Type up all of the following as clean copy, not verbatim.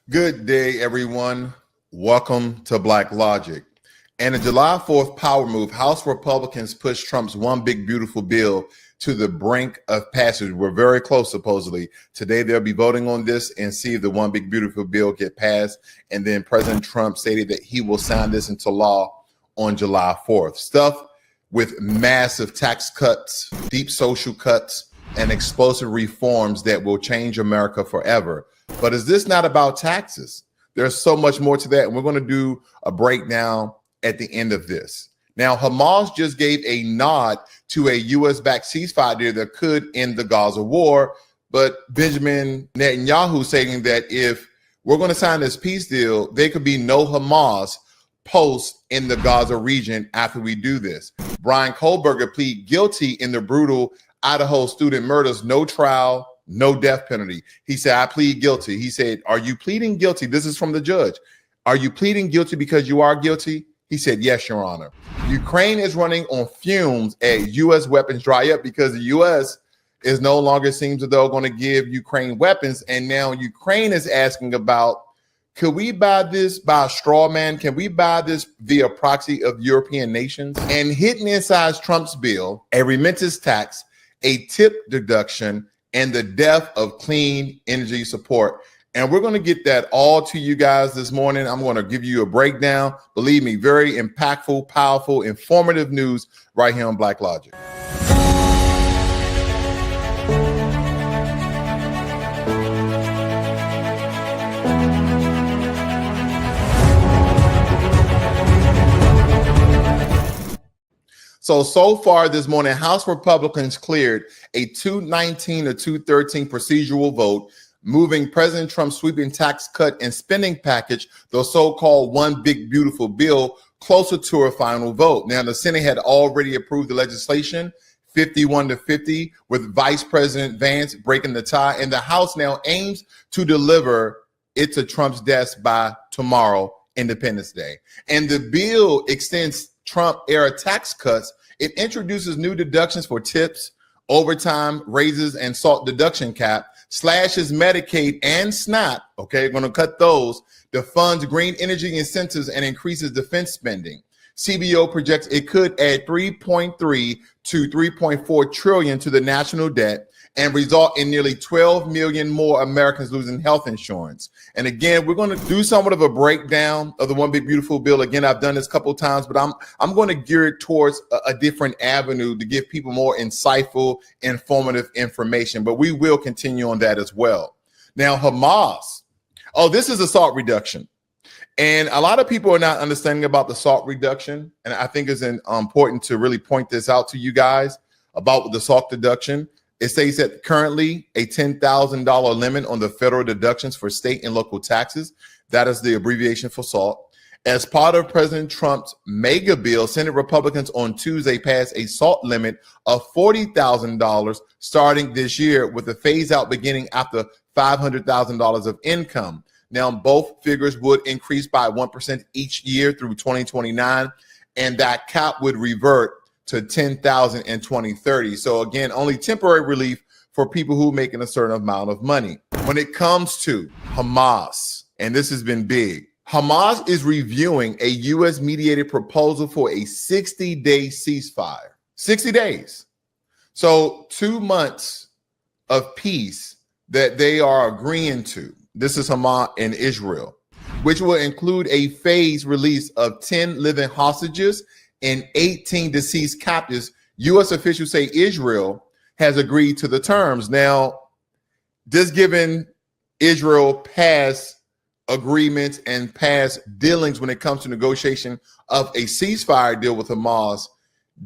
Good day, everyone. Welcome to Black Logic. And a July 4th power move, House Republicans pushed Trump's one big beautiful bill to the brink of passage. We're very close, supposedly. Today, they'll be voting on this and see if the one big beautiful bill get passed. And then President Trump stated that he will sign this into law on July 4th. Stuff with massive tax cuts, deep social cuts, and explosive reforms that will change America forever. But is this not about taxes? There's so much more to that. And we're going to do a breakdown at the end of this. Now, Hamas just gave a nod to a U.S.-backed ceasefire deal that could end the Gaza war. But Benjamin Netanyahu saying that if we're going to sign this peace deal, there could be no Hamas posts in the Gaza region after we do this. Bryan Kohberger pleaded guilty in the brutal Idaho student murders, no trial, no death penalty. He said, I plead guilty. He said, are you pleading guilty? This is from the judge. Are you pleading guilty because you are guilty? He said, yes, Your Honor. Ukraine is running on fumes as U.S. weapons dry up because the U.S. is no longer seems as though going to give Ukraine weapons. And now Ukraine is asking about, could we buy this by a straw man? Can we buy this via proxy of European nations? And hidden inside Trump's bill, a remittance tax, a tip deduction, and the death of clean energy support. And we're going to get that all to you guys this morning. I'm going to give you a breakdown. Believe me, very impactful, powerful, informative news right here on Black Logic. So far this morning, House Republicans cleared a 219 to 213 procedural vote, moving President Trump's sweeping tax cut and spending package, the so-called one big beautiful bill, closer to a final vote. Now, the Senate had already approved the legislation, 51 to 50, with Vice President Vance breaking the tie, and the House now aims to deliver it to Trump's desk by tomorrow, Independence Day. And the bill extends Trump-era tax cuts. It introduces new deductions for tips, overtime, raises, and SALT deduction cap, slashes Medicaid and SNAP, okay, going to cut those, defunds green energy incentives, and increases defense spending. CBO projects it could add 3.3 to 3.4 trillion to the national debt and result in nearly 12 million more Americans losing health insurance. And again, we're going to do somewhat of a breakdown of the one big beautiful bill. Again, I've done this a couple of times, but I'm going to gear it towards a different avenue to give people more insightful, informative information. But we will continue on that as well. Now, Hamas. Oh, this is a SALT reduction. And a lot of people are not understanding about the SALT reduction. And I think it's important to really point this out to you guys about the SALT deduction. It states that currently a $10,000 limit on the federal deductions for state and local taxes. That is the abbreviation for SALT. As part of President Trump's mega bill, Senate Republicans on Tuesday passed a SALT limit of $40,000 starting this year, with a phase out beginning after $500,000 of income. Now, both figures would increase by 1% each year through 2029, and that cap would revert to 10,000 in 2030. So again, only temporary relief for people who are making a certain amount of money. When it comes to Hamas, and this has been big, Hamas is reviewing a U.S. mediated proposal for a 60-day ceasefire. 60 days. So 2 months of peace that they are agreeing to. This is Hamas and Israel, which will include a phased release of 10 living hostages and 18 deceased captives. U.S. officials say Israel has agreed to the terms. Now, just given Israel past agreements and past dealings when it comes to negotiation of a ceasefire deal with Hamas,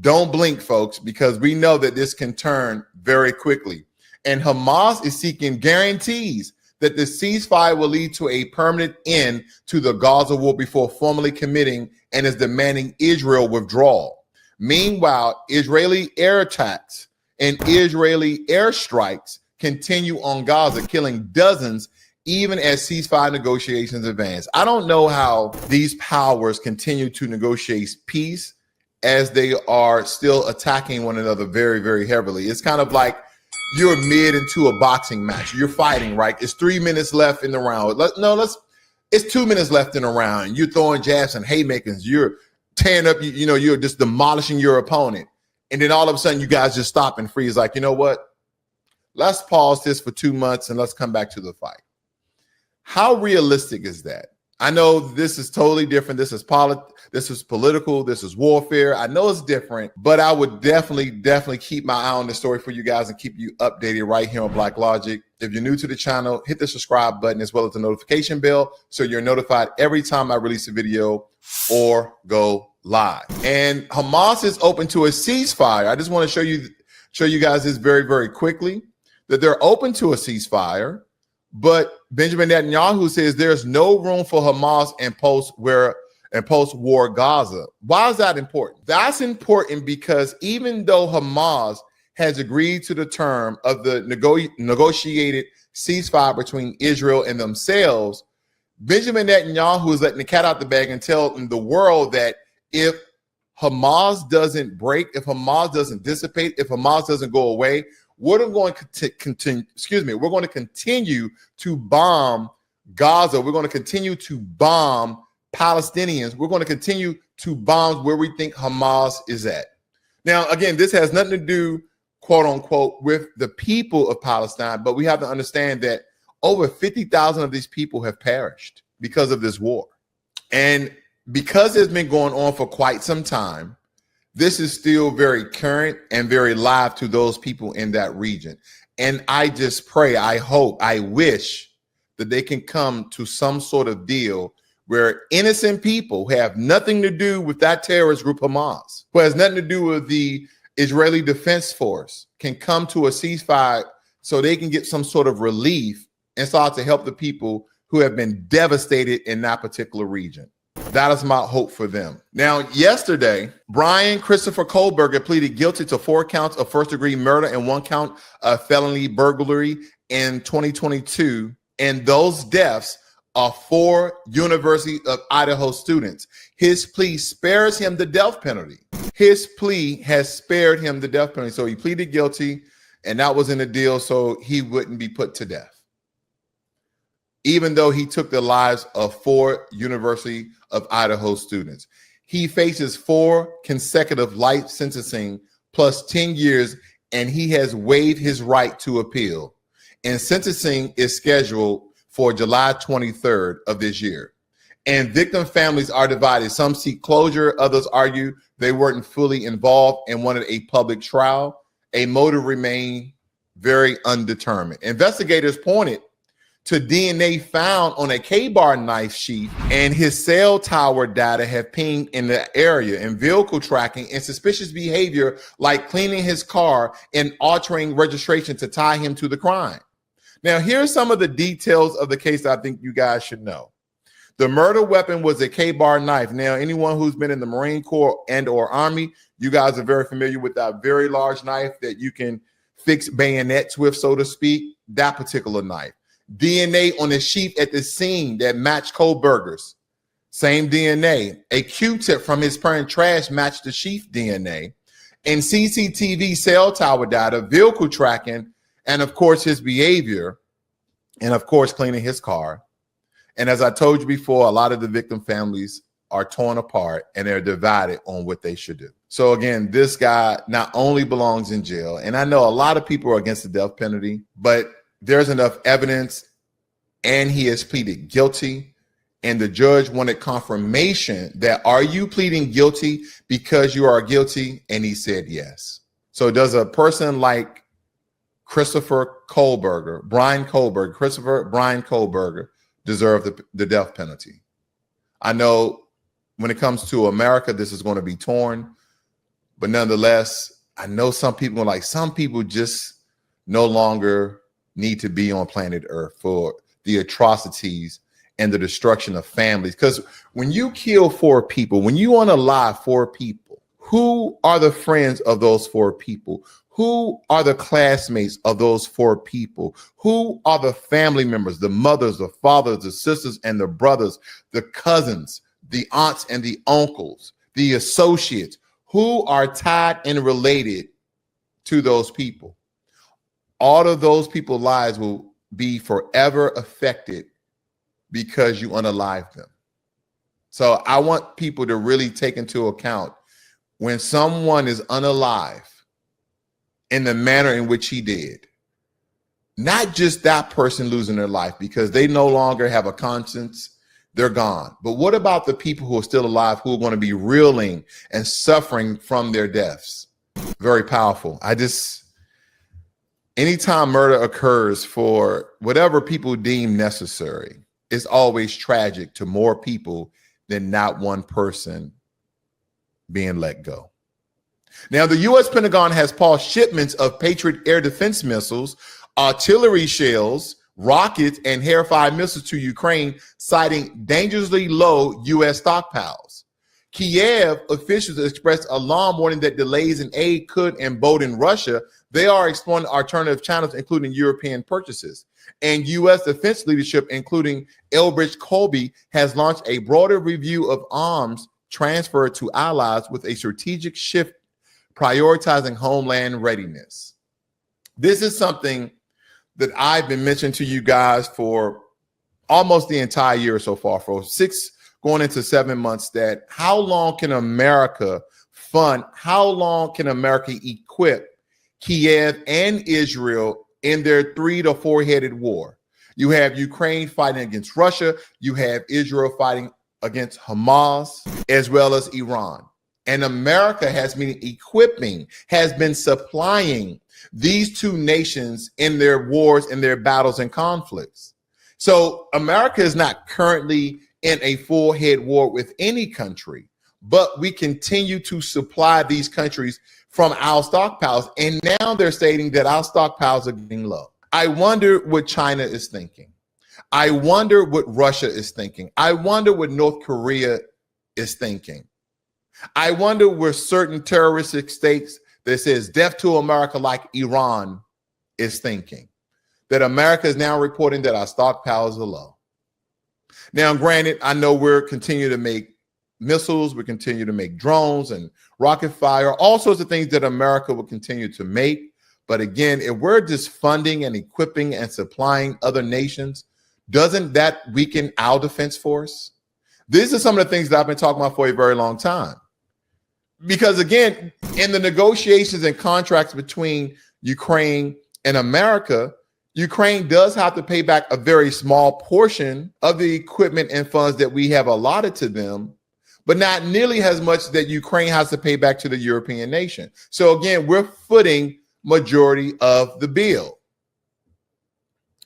don't blink, folks, because we know that this can turn very quickly. And Hamas is seeking guarantees that the ceasefire will lead to a permanent end to the Gaza war before formally committing, and is demanding Israel withdrawal. Meanwhile, Israeli air attacks and Israeli airstrikes continue on Gaza, killing dozens even as ceasefire negotiations advance. I don't know how these powers continue to negotiate peace as they are still attacking one another very, very heavily. It's kind of like you're mid into a boxing match. You're fighting, right? It's 3 minutes left in the round. Let's It's 2 minutes left in a round. You're throwing jabs and haymakers. You're tearing up, you're just demolishing your opponent. And then all of a sudden you guys just stop and freeze like, you know what? Let's pause this for 2 months and let's come back to the fight. How realistic is that? I know this is totally different. This is political. This is warfare. I know it's different, but I would definitely keep my eye on the story for you guys and keep you updated right here on Black Logic. If you're new to the channel, hit the subscribe button as well as the notification bell so you're notified every time I release a video or go live. And Hamas is open to a ceasefire. I just want to show you guys this very, very quickly, that they're open to a ceasefire. But Benjamin Netanyahu says there's no room for Hamas in post-war Gaza. Why is that important? That's important because even though Hamas has agreed to the term of the negotiated ceasefire between Israel and themselves, Benjamin Netanyahu is letting the cat out the bag and telling the world that if Hamas doesn't break, if Hamas doesn't dissipate, if Hamas doesn't go away, we're going to continue to bomb Gaza. We're going to continue to bomb Palestinians. We're going to continue to bomb where we think Hamas is at. Now, again, this has nothing to do, quote unquote, with the people of Palestine, but we have to understand that over 50,000 of these people have perished because of this war. And because it's been going on for quite some time, this is still very current and very live to those people in that region. And I just pray, I hope, I wish that they can come to some sort of deal where innocent people who have nothing to do with that terrorist group Hamas, who has nothing to do with the Israeli Defense Force, can come to a ceasefire so they can get some sort of relief and start to help the people who have been devastated in that particular region. That is my hope for them. Now, yesterday, Bryan Christopher Kohberger pleaded guilty to 4 counts of first-degree murder and 1 count of felony burglary in 2022. And those deaths are 4 University of Idaho students. His plea spares him the death penalty. His plea has spared him the death penalty. So he pleaded guilty, and that was in the deal so he wouldn't be put to death, even though he took the lives of 4 University of Idaho students. He faces 4 consecutive life sentencing plus 10 years, and he has waived his right to appeal. And sentencing is scheduled for July 23rd of this year. And victim families are divided. Some seek closure, others argue they weren't fully involved and wanted a public trial. A motive remained very undetermined. Investigators pointed to DNA found on a K-bar knife sheath, and his cell tower data have pinged in the area, and vehicle tracking and suspicious behavior like cleaning his car and altering registration to tie him to the crime. Now, here's some of the details of the case I think you guys should know. The murder weapon was a K-bar knife. Now, anyone who's been in the Marine Corps and or Army, you guys are very familiar with that very large knife that you can fix bayonets with, so to speak, that particular knife. DNA on the sheath at the scene that matched Kohberger's. Same DNA. A Q-tip from his parent trash matched the sheath DNA. And CCTV cell tower data, vehicle tracking, and of course his behavior, and of course cleaning his car. And as I told you before, a lot of the victim families are torn apart and they're divided on what they should do. So again, this guy not only belongs in jail, and I know a lot of people are against the death penalty, but there's enough evidence and he has pleaded guilty, and the judge wanted confirmation that, are you pleading guilty because you are guilty? And he said yes. So does a person like Christopher Kohberger, Bryan Kohberger deserve the death penalty? I know when it comes to America, this is going to be torn, but nonetheless, I know some people just no longer need to be on planet Earth for the atrocities and the destruction of families. Because when you kill 4 people, when you unalive 4 people, who are the friends of those 4 people? Who are the classmates of those 4 people? Who are the family members, the mothers, the fathers, the sisters, and the brothers, the cousins, the aunts and the uncles, the associates? Who are tied and related to those people? All of those people's lives will be forever affected because you unalived them. So I want people to really take into account when someone is unalive in the manner in which he did, not just that person losing their life because they no longer have a conscience, they're gone. But what about the people who are still alive who are going to be reeling and suffering from their deaths? Very powerful. Anytime murder occurs for whatever people deem necessary, it's always tragic to more people than not one person being let go. Now, the U.S. Pentagon has paused shipments of Patriot air defense missiles, artillery shells, rockets, and Harrier missiles to Ukraine, citing dangerously low U.S. stockpiles. Kiev officials expressed alarm, warning that delays in aid could embolden Russia. They are exploring alternative channels, including European purchases. And U.S. defense leadership, including Elbridge Colby, has launched a broader review of arms transferred to allies with a strategic shift prioritizing homeland readiness. This is something that I've been mentioning to you guys for almost the entire year so far, for 6 going into 7 months, that how long can America fund, how long can America equip Kiev and Israel in their 3 to 4 headed war? You have Ukraine fighting against Russia, you have Israel fighting against Hamas, as well as Iran. And America has been equipping, has been supplying these two nations in their wars, in their battles and conflicts. So America is not currently in a full head war with any country, but we continue to supply these countries from our stockpiles. And now they're stating that our stockpiles are getting low. I wonder what China is thinking. I wonder what Russia is thinking. I wonder what North Korea is thinking. I wonder where certain terroristic states that says death to America, like Iran, is thinking. That America is now reporting that our stockpiles are low. Now, granted, I know we're continuing to make missiles, we continue to make drones and rocket fire, all sorts of things that America will continue to make. But again, if we're just funding and equipping and supplying other nations, doesn't that weaken our defense force? These are some of the things that I've been talking about for a very long time. Because again, in the negotiations and contracts between Ukraine and America, Ukraine does have to pay back a very small portion of the equipment and funds that we have allotted to them, but not nearly as much that Ukraine has to pay back to the European nation. So again, we're footing majority of the bill.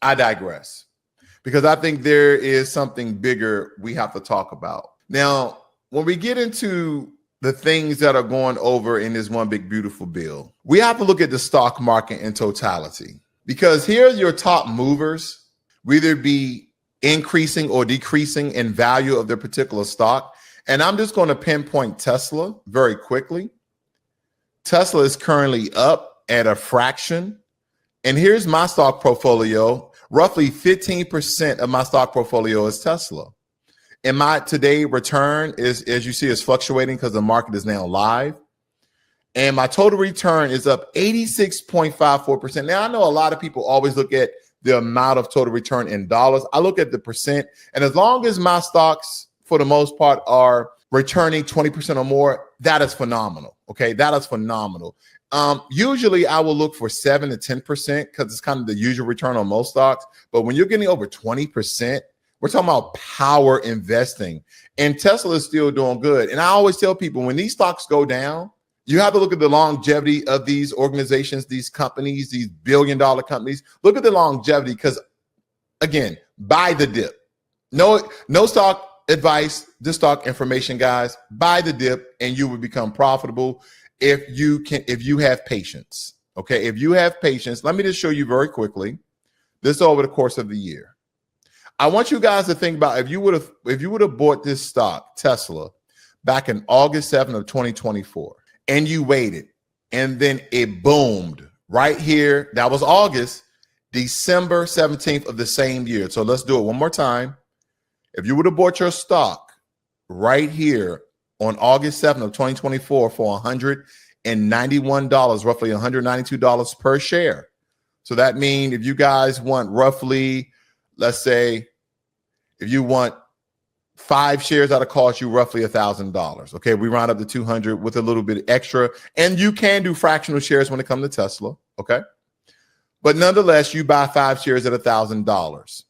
I digress, because I think there is something bigger we have to talk about. Now, when we get into the things that are going over in this one big beautiful bill, we have to look at the stock market in totality, because here are your top movers, whether it be increasing or decreasing in value of their particular stock. And I'm just going to pinpoint Tesla very quickly. Tesla is currently up at a fraction. And here's my stock portfolio. Roughly 15% of my stock portfolio is Tesla. And my today return is, as you see, is fluctuating because the market is now live. And my total return is up 86.54%. Now, I know a lot of people always look at the amount of total return in dollars. I look at the percent. And as long as my stocks, for the most part, are returning 20% or more, that is phenomenal. Okay, that is phenomenal. Usually I will look for 7 to 10% because it's kind of the usual return on most stocks. But when you're getting over 20%, we're talking about power investing. And Tesla is still doing good. And I always tell people, when these stocks go down, you have to look at the longevity of these organizations, these companies, these billion-dollar companies. Look at the longevity, because, again, buy the dip. No stock advice, just stock information, guys. Buy the dip, and you will become profitable if you have patience. Okay, if you have patience. Let me just show you very quickly this over the course of the year. I want you guys to think about if you would have bought this stock, Tesla, back in August 7th of 2024, and you waited, and then it boomed right here. That was August, December 17th of the same year. So let's do it one more time. If you would have bought your stock right here on August 7th of 2024 for $191, roughly $192 per share. So that means if you guys want roughly, let's say, If you want 5 shares, that'll cost you roughly $1,000. Okay, we round up to 200 with a little bit extra, and you can do fractional shares when it comes to Tesla. Okay, but nonetheless, you buy 5 shares at $1,000.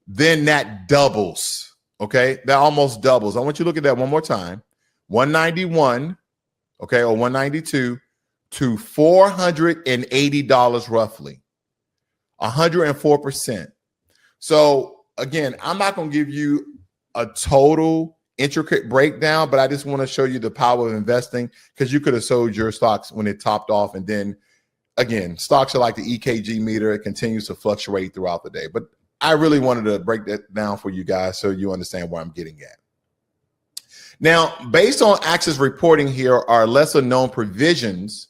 Then that doubles. Okay, that almost doubles. I want you to look at that one more time. 191, okay, or 192 to $480 roughly. 104%. So again, I'm not going to give you a total intricate breakdown, but I just want to show you the power of investing, because you could have sold your stocks when it topped off. And then again, stocks are like the EKG meter. It continues to fluctuate throughout the day. But I really wanted to break that down for you guys so you understand where I'm getting at. Now, based on Access reporting, here are lesser known provisions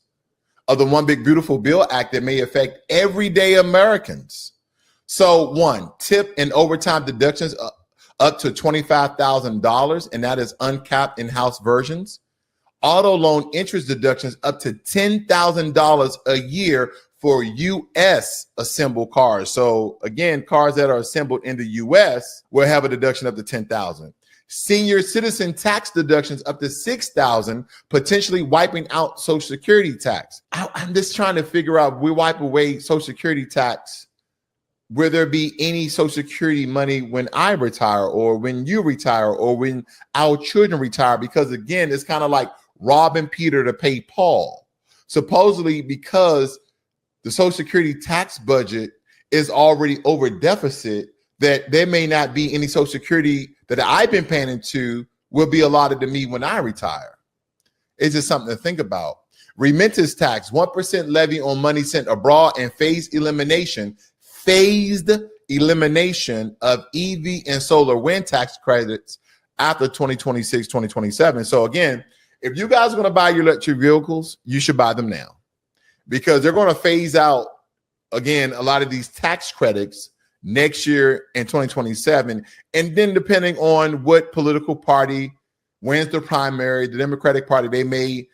of the One Big Beautiful Bill Act that may affect everyday Americans. So 1, tip and overtime deductions up to $25,000, and that is uncapped in House versions. Auto loan interest deductions up to $10,000 a year for U.S. assembled cars. So again, cars that are assembled in the U.S. will have a deduction up to $10,000. Senior citizen tax deductions up to $6,000, potentially wiping out Social Security tax. I'm just trying to figure out, we wipe away Social Security tax. Will there be any Social Security money when I retire, or when you retire, or when our children retire? Because again, it's kind of like robbing Peter to pay Paul. Supposedly, because the Social Security tax budget is already over deficit, that there may not be any Social Security that I've been paying into will be allotted to me when I retire. It's just something to think about. Remittance tax, 1% levy on money sent abroad, and phased elimination of EV and solar wind tax credits after 2026, 2027. So again, if you guys are going to buy your electric vehicles, you should buy them now, because they're going to phase out, again, a lot of these tax credits next year in 2027. And then depending on what political party wins the primary, the Democratic Party, they may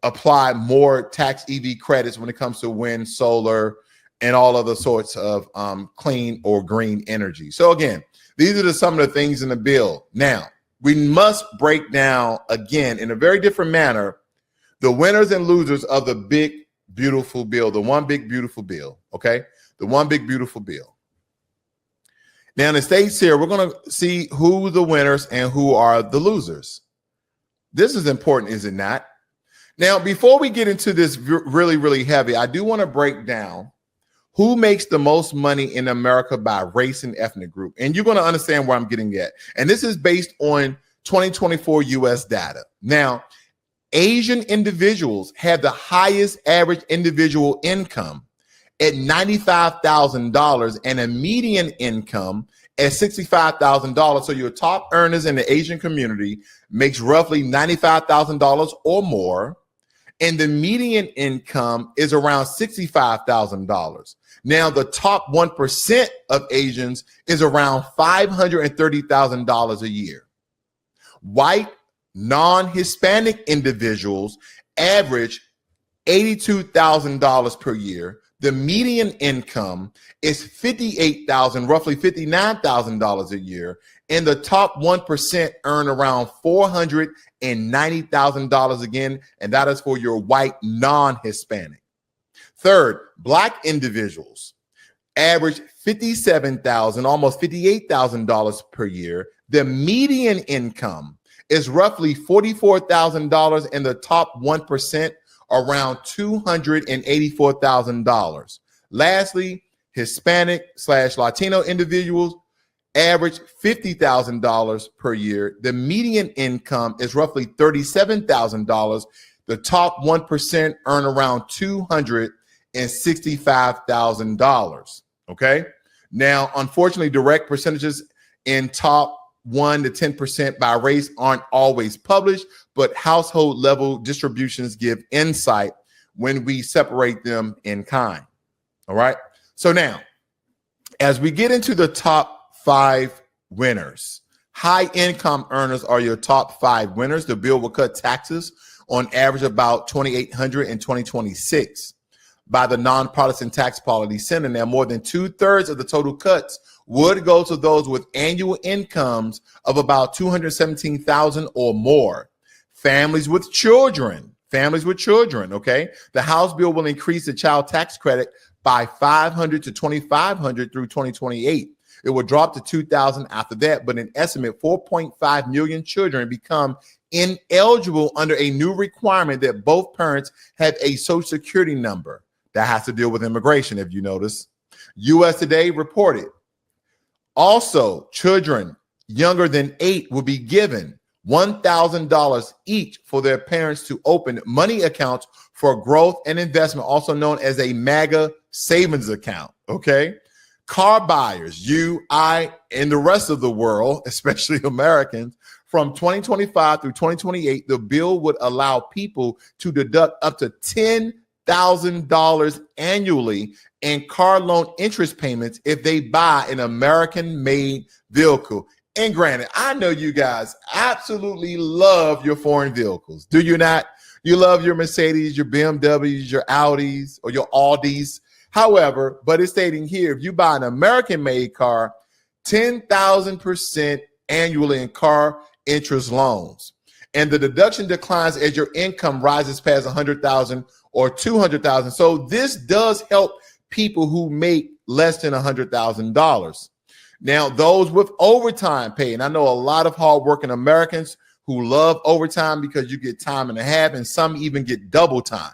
apply more tax EV credits when it comes to wind, solar, and all other sorts of clean or green energy. So again, these are some of the things in the bill. Now, we must break down, again, in a very different manner, the winners and losers of the big, beautiful bill, the One Big Beautiful Bill, okay? The One Big Beautiful Bill. Now, in the states here, we're going to see who the winners and who are the losers. This is important, is it not? Now, before we get into this really, really heavy, I do want to break down who makes the most money in America by race and ethnic group. And you're going to understand where I'm getting at. And this is based on 2024 U.S. data. Now, Asian individuals have the highest average individual income at $95,000 and a median income at $65,000. So your top earners in the Asian community makes roughly $95,000 or more, and the median income is around $65,000. Now, the top 1% of Asians is around $530,000 a year. White, non-Hispanic individuals average $82,000 per year. The median income is $58,000, roughly $59,000 a year. And the top 1% earn around $490,000 again. And that is for your white non-Hispanic. Third, Black individuals average $57,000, almost $58,000 per year. The median income is roughly $44,000, and the top 1% around $284,000. Lastly, Hispanic/Latino individuals average $50,000 per year. The median income is roughly $37,000. The top 1% earn around $265,000. Okay. Now, unfortunately, direct percentages in top 1 to 10% by race aren't always published, but household level distributions give insight when we separate them in kind. All right. So now, as we get into the top 5 winners, high income earners are your top 5 winners. The bill will cut taxes on average about $2,800 in 2026 by the Nonpartisan Tax Policy Center. Now, more than 2/3 of the total cuts would go to those with annual incomes of about $217,000 or more. Families with children, okay? The House bill will increase the child tax credit by $500 to $2,500 through 2028. It will drop to $2,000 after that, but an estimate 4.5 million children become ineligible under a new requirement that both parents have a Social Security number. That has to deal with immigration, if you notice. U.S. Today reported. Also, children younger than 8 will be given $1,000 each for their parents to open money accounts for growth and investment, also known as a MAGA savings account, okay? Car buyers, you, I, and the rest of the world, especially Americans, from 2025 through 2028, the bill would allow people to deduct up to $10,000 annually in car loan interest payments if they buy an American-made vehicle. And granted, I know you guys absolutely love your foreign vehicles. Do you not? You love your Mercedes, your BMWs, your Audis, or your Audis. However, but it's stating here, if you buy an American-made car, 10,000% annually in car interest loans. And the deduction declines as your income rises past 100,000 or 200,000. So this does help people who make less than $100,000. Now, those with overtime pay, and I know a lot of hardworking Americans who love overtime because you get time and a half, and some even get double time.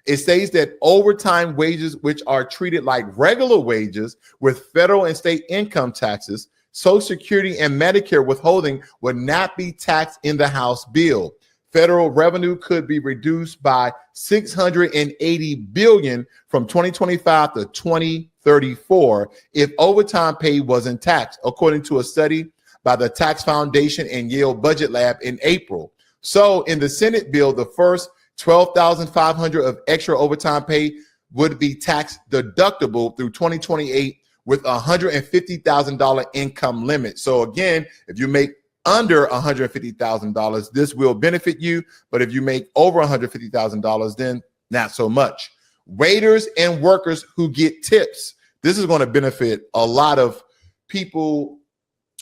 It states that overtime wages, which are treated like regular wages with federal and state income taxes, Social Security and Medicare withholding, would not be taxed in the House bill. Federal revenue could be reduced by $680 billion from 2025 to 2034 if overtime pay wasn't taxed, according to a study by the Tax Foundation and Yale Budget Lab in April. So in the Senate bill, the first $12,500 of extra overtime pay would be tax deductible through 2028 with a $150,000 income limit. So again, if you make under $150,000, this will benefit you. But if you make over $150,000, then not so much. Waiters and workers who get tips. This is going to benefit a lot of people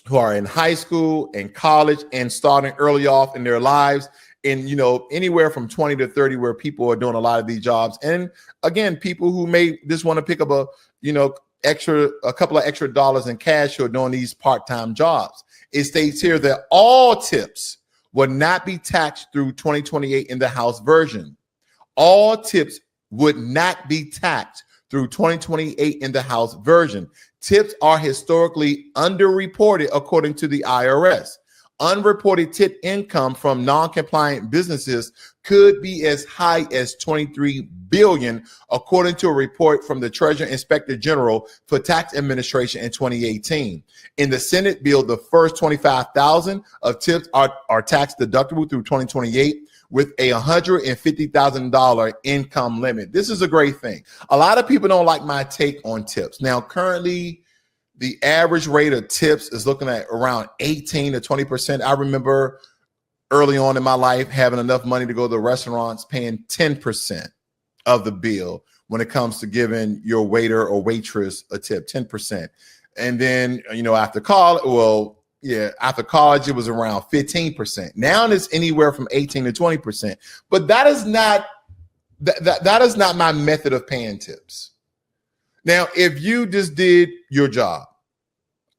who are in high school and college and starting early off in their lives. And, you know, anywhere from 20 to 30 where people are doing a lot of these jobs. And again, people who may just want to pick up a couple of extra dollars in cash who are doing these part-time jobs. It states here that all tips would not be taxed through 2028 in the House version. All tips would not be taxed through 2028 in the House version. Tips are historically underreported according to the IRS. Unreported tip income from non-compliant businesses could be as high as $23 billion, according to a report from the Treasury Inspector General for Tax Administration in 2018. In the Senate bill, the first $25,000 of tips are tax deductible through 2028 with a $150,000 income limit. This is a great thing. A lot of people don't like my take on tips. Now, currently, the average rate of tips is looking at around 18 to 20%. I remember early on in my life having enough money to go to the restaurants, paying 10% of the bill when it comes to giving your waiter or waitress a tip, 10%. And then, you know, after college, it was around 15%. Now it's anywhere from 18 to 20%. But that is not my method of paying tips. Now, if you just did your job,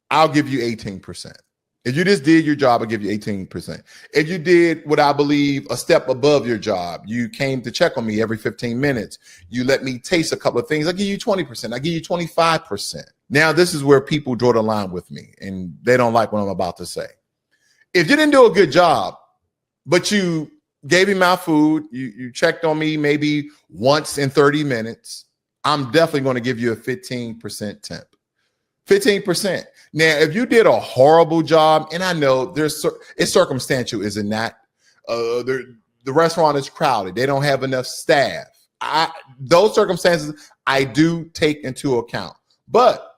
I'll give you 18%. If you just did your job, I'll give you 18%. If you did what I believe a step above your job, you came to check on me every 15 minutes, you let me taste a couple of things, I'll give you 20%. I'll give you 25%. Now, this is where people draw the line with me, and they don't like what I'm about to say. If you didn't do a good job, but you gave me my food, you checked on me maybe once in 30 minutes, I'm definitely going to give you a 15% tip. 15%. Now, if you did a horrible job, and I know it's circumstantial, is it not? The restaurant is crowded. They don't have enough staff. Those circumstances I do take into account. But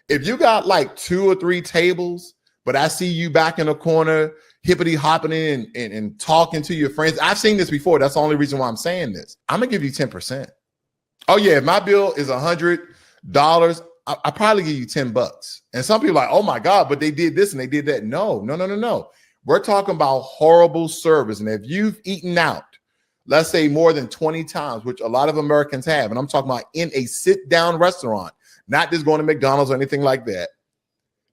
if you got like 2 or 3 tables, but I see you back in the corner, hippity hopping in and talking to your friends, I've seen this before. That's the only reason why I'm saying this. I'm going to give you 10%. Oh, yeah. If my bill is $100, I probably give you $10. And some people are like, oh my God, but they did this and they did that. No. We're talking about horrible service. And if you've eaten out, let's say more than 20 times, which a lot of Americans have, and I'm talking about in a sit-down restaurant, not just going to McDonald's or anything like that,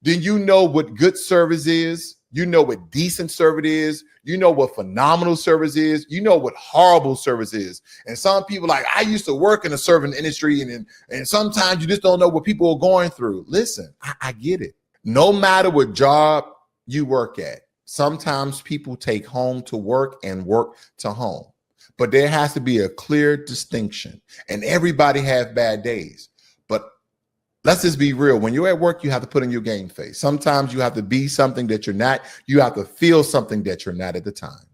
then you know what good service is. You know what decent service is. You know what phenomenal service is. You know what horrible service is. And some people like, I used to work in the serving industry, and sometimes you just don't know what people are going through. Listen, I get it. No matter what job you work at, sometimes people take home to work and work to home. But there has to be a clear distinction. And everybody has bad days. But let's just be real. When you're at work, you have to put in your game face. Sometimes you have to be something that you're not. You have to feel something that you're not at the time.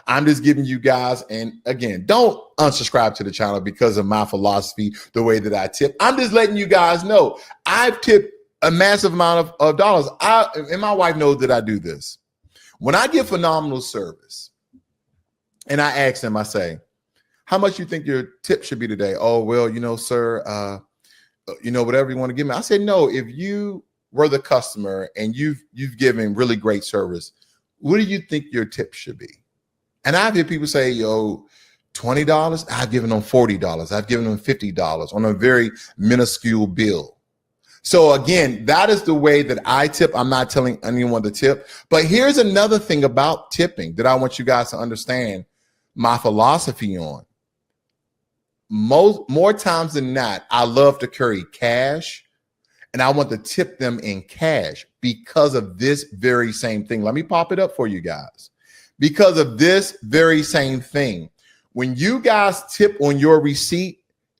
I'm just giving you guys, and again, don't unsubscribe to the channel because of my philosophy, the way that I tip. I'm just letting you guys know I've tipped a massive amount of dollars. And my wife knows that I do this. When I give phenomenal service, and I ask them, I say, how much you think your tip should be today? Oh, well, sir, whatever you want to give me. I said, no, if you were the customer and you've given really great service, what do you think your tip should be? And I've heard people say, $20. I've given them $40. I've given them $50 on a very minuscule bill. So again, that is the way that I tip. I'm not telling anyone to tip. But here's another thing about tipping that I want you guys to understand my philosophy on. More times than not, I love to carry cash, and I want to tip them in cash because of this very same thing. Let me pop it up for you guys. Because of this very same thing. When you guys tip on your receipt,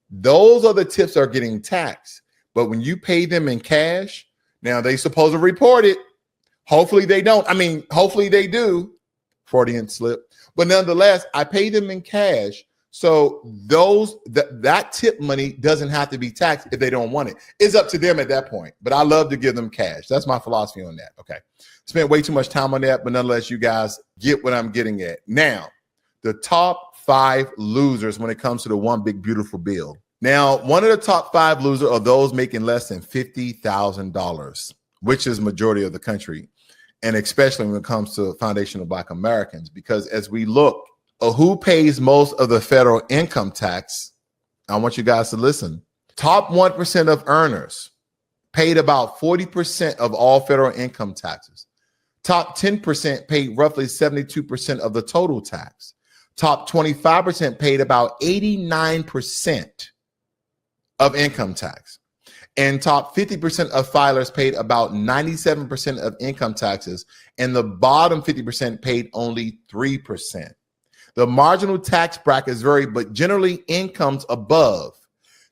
those other tips are getting taxed. But when you pay them in cash, now they supposed to report it. Hopefully they don't. I mean, hopefully they do. Freudian slip. But nonetheless, I pay them in cash. So that tip money doesn't have to be taxed if they don't want it. It's up to them at that point. But I love to give them cash. That's my philosophy on that. Okay. Spent way too much time on that, but nonetheless, you guys get what I'm getting at. Now, the top 5 losers when it comes to the one big beautiful bill. Now, one of the top 5 losers are those making less than $50,000, which is majority of the country. And especially when it comes to foundational Black Americans, because as we look who pays most of the federal income tax, I want you guys to listen. Top 1% of earners paid about 40% of all federal income taxes. Top 10% paid roughly 72% of the total tax. Top 25% paid about 89% of income tax. And top 50% of filers paid about 97% of income taxes. And the bottom 50% paid only 3%. The marginal tax brackets vary, but generally incomes above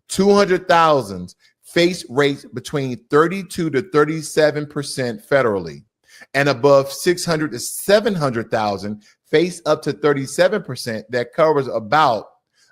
200,000 face rates between 32 to 37% federally, and above 600 to 700,000 face up to 37%. That covers about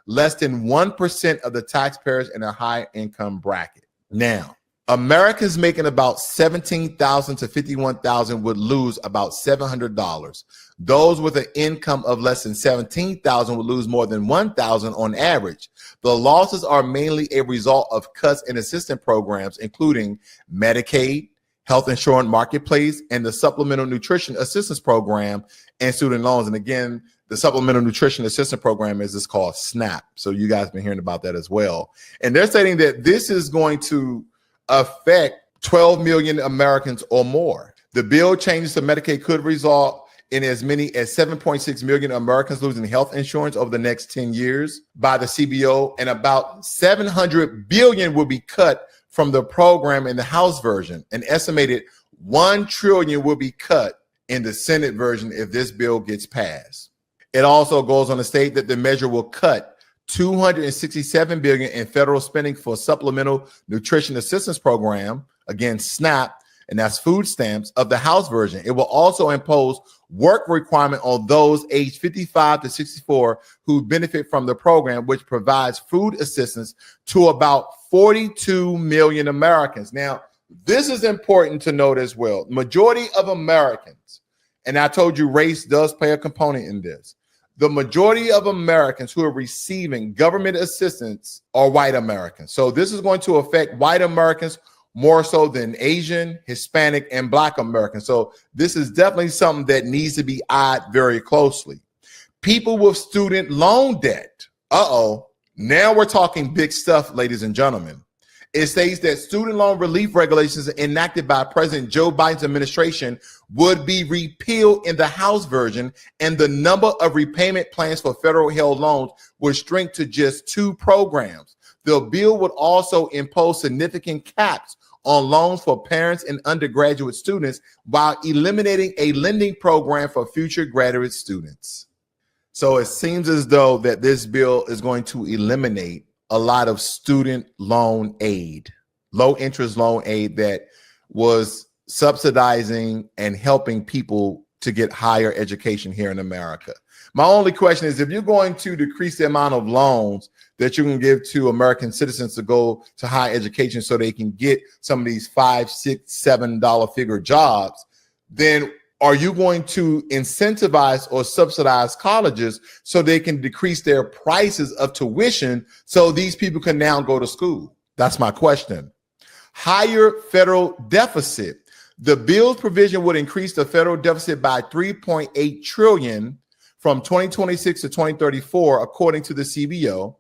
less than 1% of the taxpayers in a high income bracket. Now, Americans making about $17,000 to $51,000 would lose about $700. Those with an income of less than $17,000 would lose more than $1,000 on average. The losses are mainly a result of cuts in assistance programs, including Medicaid, Health Insurance Marketplace, and the Supplemental Nutrition Assistance Program and student loans. And again, the Supplemental Nutrition Assistance Program is called SNAP. So you guys have been hearing about that as well. And they're stating that this is going to affect 12 million Americans or more. The bill changes to Medicaid could result in as many as 7.6 million Americans losing health insurance over the next 10 years by the CBO, and about 700 billion will be cut from the program in the House version. An estimated 1 trillion will be cut in the Senate version if this bill gets passed. It also goes on to state that the measure will cut $267 billion in federal spending for Supplemental Nutrition Assistance Program, again SNAP, and that's food stamps, of the House version. It will also impose work requirement on those aged 55 to 64 who benefit from the program, which provides food assistance to about 42 million Americans. Now, this is important to note as well. Majority of Americans, and I told you race does play a component in this, the majority of Americans who are receiving government assistance are white Americans. So this is going to affect white Americans more so than Asian, Hispanic, and Black Americans. So this is definitely something that needs to be eyed very closely. People with student loan debt. Now we're talking big stuff, ladies and gentlemen. It states that student loan relief regulations enacted by President Joe Biden's administration would be repealed in the House version, and the number of repayment plans for federal held loans would shrink to just 2 programs. The bill would also impose significant caps on loans for parents and undergraduate students while eliminating a lending program for future graduate students. So it seems as though that this bill is going to eliminate a lot of student loan aid, low interest loan aid that was subsidizing and helping people to get higher education here in America. My only question is, if you're going to decrease the amount of loans that you can give to American citizens to go to higher education so they can get some of these $5, $6, $7 figure jobs, then are you going to incentivize or subsidize colleges so they can decrease their prices of tuition so these people can now go to school? That's my question. Higher federal deficit. The bill's provision would increase the federal deficit by $3.8 trillion from 2026 to 2034, according to the CBO,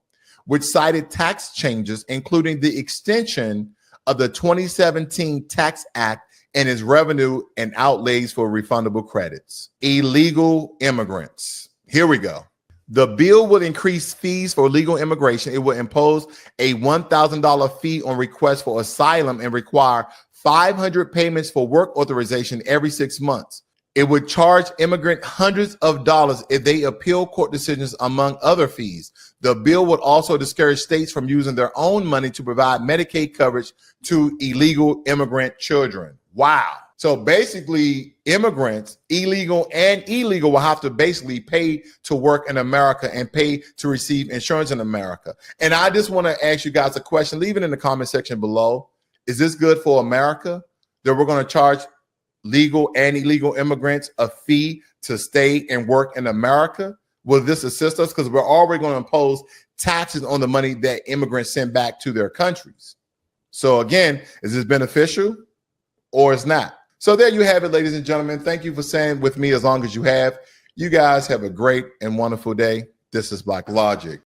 which cited tax changes, including the extension of the 2017 Tax Act and its revenue and outlays for refundable credits. Illegal immigrants. Here we go. The bill would increase fees for legal immigration. It would impose a $1,000 fee on requests for asylum and require 500 payments for work authorization every 6 months. It would charge immigrants hundreds of dollars if they appeal court decisions, among other fees. The bill would also discourage states from using their own money to provide Medicaid coverage to illegal immigrant children. Wow. So basically, immigrants, illegal and illegal, will have to basically pay to work in America and pay to receive insurance in America. And I just want to ask you guys a question. Leave it in the comment section below. Is this good for America, that we're going to charge legal and illegal immigrants a fee to stay and work in America? Will this assist us? Because we're already going to impose taxes on the money that immigrants send back to their countries. So again, is this beneficial or is not? So there you have it, ladies and gentlemen. Thank you for staying with me as long as you have. You guys have a great and wonderful day. This is Black Logic.